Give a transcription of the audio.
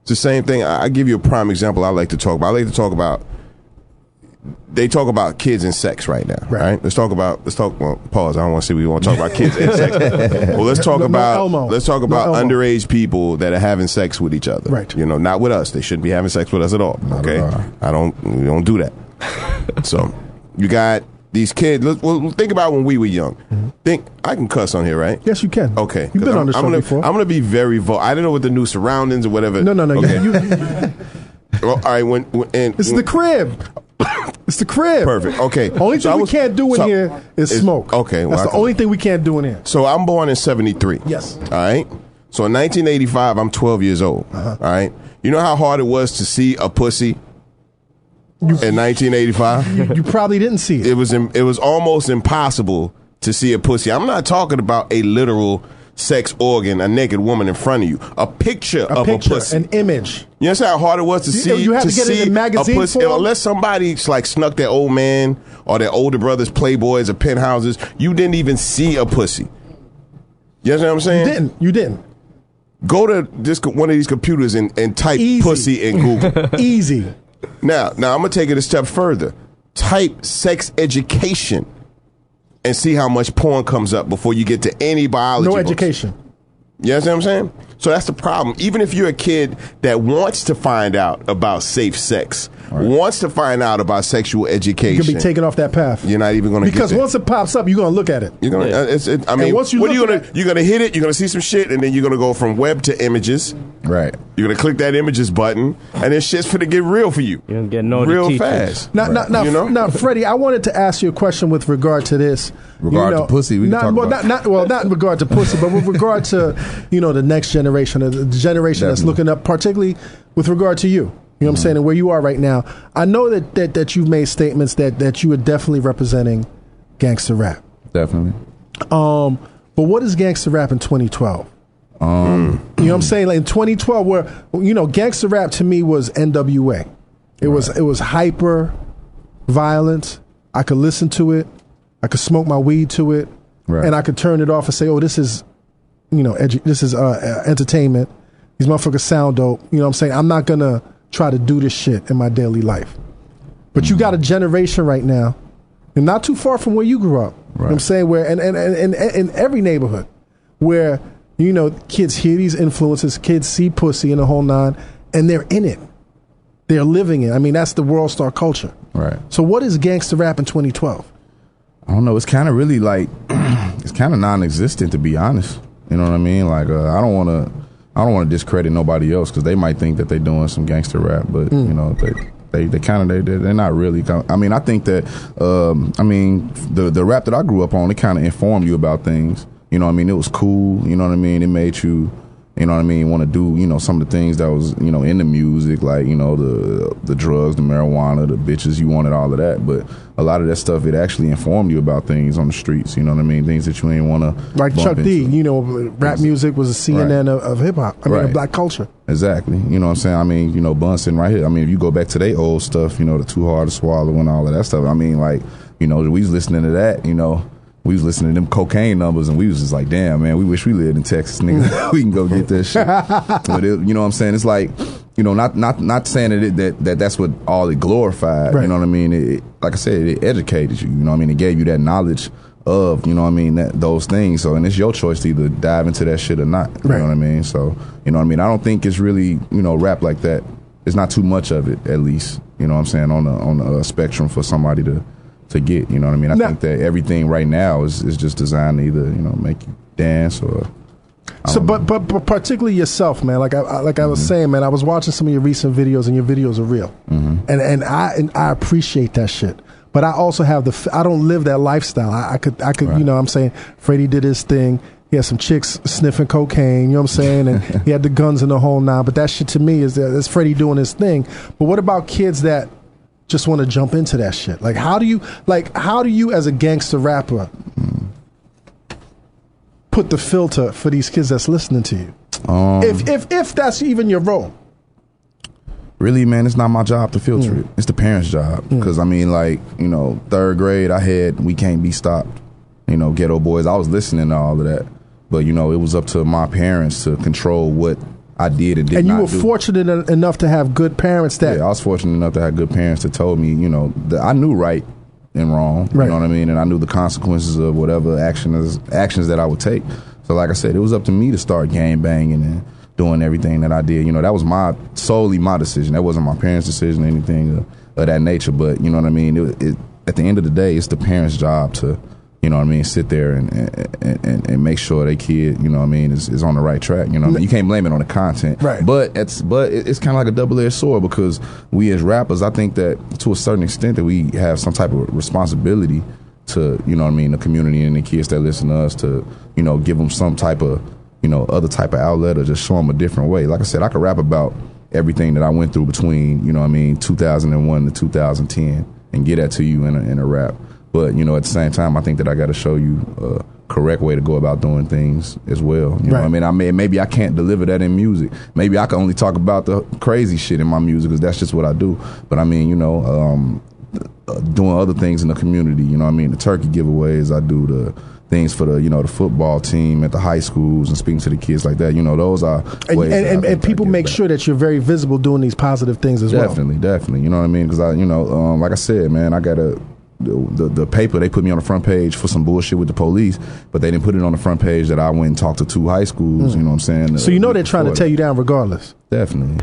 It's the same thing. I give you a prime example I like to talk about. They talk about kids and sex right now, right? Let's talk, well, pause. I don't want to say we want to talk about kids and sex. Well, let's talk about underage people that are having sex with each other. Right. You know, not with us. They shouldn't be having sex with us at all. Okay. We don't do that. So you got these kids. Well, think about when we were young. Mm-hmm. I can cuss on here, right? Yes, you can. Okay. You've been on the show before. I'm going to be very I don't know what the new surroundings or whatever. No. Okay. Well, all right. It's the crib. It's the crib. Perfect. Okay. Only thing we can't do in here is smoke. Okay. Well, that's the only thing we can't do in here. So I'm born in 73. Yes. All right. So in 1985, I'm 12 years old. All right. You know how hard it was to see a pussy in 1985? You probably didn't see it. It was almost impossible to see a pussy. I'm not talking about a literal sex organ, a naked woman in front of you. A picture of a pussy. An image. You know how hard it was to see? You had to get it in magazine pussy, form? unless somebody like snuck their old man or their older brother's Playboys or penthouses, you didn't even see a pussy. You know what I'm saying? You didn't. Go to one of these computers and type pussy in Google. Easy. Now I'm going to take it a step further. Type sex education and see how much porn comes up before you get to any biology No books. education. You know what I'm saying? So that's the problem. Even if you're a kid that wants to find out about safe sex, wants to find out about sexual education, you can be taken off that path. You're not even going to because once it pops up, you're going to look at it. You're going to. I mean, once you're going to hit it. You're going to see some shit, and then you're going to go from web to images. Right. You're going to click that images button, and then shit's going to get real for you. You're going to get real fast. Now, Freddie, I wanted to ask you a question with regard to this. To pussy, we can talk about. Not in regard to pussy, but with regard to the next generation, the generation that's looking up, particularly with regard to you. You know what I'm saying, and where you are right now. I know that you've made statements that you are definitely representing gangster rap. Definitely. But what is gangster rap in 2012? You know what I'm saying? Like in 2012, where gangster rap to me was NWA. It was hyper violent. I could listen to it. I could smoke my weed to it, and I could turn it off and say, "Oh, this is, this is entertainment. These motherfuckers sound dope." You know what I'm saying? I'm not gonna try to do this shit in my daily life. But you got a generation right now, and not too far from where you grew up. You know what I'm saying? Where and in every neighborhood, where kids hear these influences, kids see pussy in the whole nine, and they're in it. They're living it. I mean, that's the world star culture. Right. So what is gangster rap in 2012? I don't know. It's kind of really like it's kind of non-existent, to be honest. You know what I mean? Like I don't want to discredit nobody else because they might think that they're doing some gangster rap, but they kind of they're not really. I mean, I think that the rap that I grew up on, it kind of informed you about things. You know what I mean? It was cool. You know what I mean? It made you, you know what I mean, want to do, some of the things that was, in the music, like, the drugs, the marijuana, the bitches, you wanted all of that. But a lot of that stuff, it actually informed you about things on the streets, you know what I mean? Things that you ain't want to like Chuck D, rap music was a CNN of hip-hop. I mean, of black culture. Exactly. You know what I'm saying? I mean, Bun sitting right here. I mean, if you go back to their old stuff, the Too Hard to Swallow and all of that stuff, I mean, like, we was listening to that, we was listening to them cocaine numbers, and we was just like, damn, man, we wish we lived in Texas, nigga. We can go get that shit. But you know what I'm saying? It's like, not saying that's what all it glorified. Right. You know what I mean? It, like I said, it educated you. You know what I mean? It gave you that knowledge of, you know what I mean, those things. So, and it's your choice to either dive into that shit or not. You know what I mean? So, you know what I mean? I don't think it's really, rap like that. It's not too much of it, at least. You know what I'm saying? On the spectrum for somebody to get, you know what I mean? I think that everything right now is just designed to either, make you dance or. But particularly yourself, man. Like I was saying, man, I was watching some of your recent videos, and your videos are real, and I appreciate that shit. But I also have I don't live that lifestyle. I could, you know what I'm saying? Freddie did his thing. He had some chicks sniffing cocaine, you know what I'm saying? And he had the guns in the whole nine. But that shit to me is Freddie doing his thing. But what about kids that just want to jump into that shit? Like, how do you as a gangster rapper put the filter for these kids that's listening to you? If that's even your role. Really, man, it's not my job to filter it. It's the parents' job. Because, I mean, like, third grade, I had We Can't Be Stopped, Ghetto Boys. I was listening to all of that. But, it was up to my parents to control what I did and did and not you were do. fortunate enough to have good parents that. Yeah, I was fortunate enough to have good parents that told me, you know, that I knew right and wrong. You know what I mean? And I knew the consequences of whatever actions that I would take. So like I said, it was up to me to start gang banging and doing everything that I did. You know, that was solely my decision. That wasn't my parents' decision or anything of that nature. But, you know what I mean? It, at the end of the day, it's the parents' job to, you know what I mean, sit there and make sure their kid, you know what I mean, is on the right track. You know what I mean? You can't blame it on the content. Right. But it's kind of like a double-edged sword, because we as rappers, I think that to a certain extent that we have some type of responsibility to, you know what I mean, the community and the kids that listen to us, to, you know, give them some type of, you know, other type of outlet, or just show them a different way. Like I said, I could rap about everything that I went through between, you know what I mean, 2001 to 2010 and get that to you in a rap. But, you know, at the same time, I think that I got to show you a correct way to go about doing things as well. You know what I mean? Maybe I can't deliver that in music. Maybe I can only talk about the crazy shit in my music, because that's just what I do. But I mean, you know, doing other things in the community, you know what I mean? The turkey giveaways, I do the things for the, you know, the football team at the high schools and speaking to the kids like that. You know, those are ways. And people make sure that you're very visible doing these positive things as well. Definitely. You know what I mean? Because you know, like I said, man, I got the paper, they put me on the front page for some bullshit with the police, but they didn't put it on the front page that I went and talked to 2 high schools. You know what I'm saying? So you know they're trying to tear you down regardless. Definitely.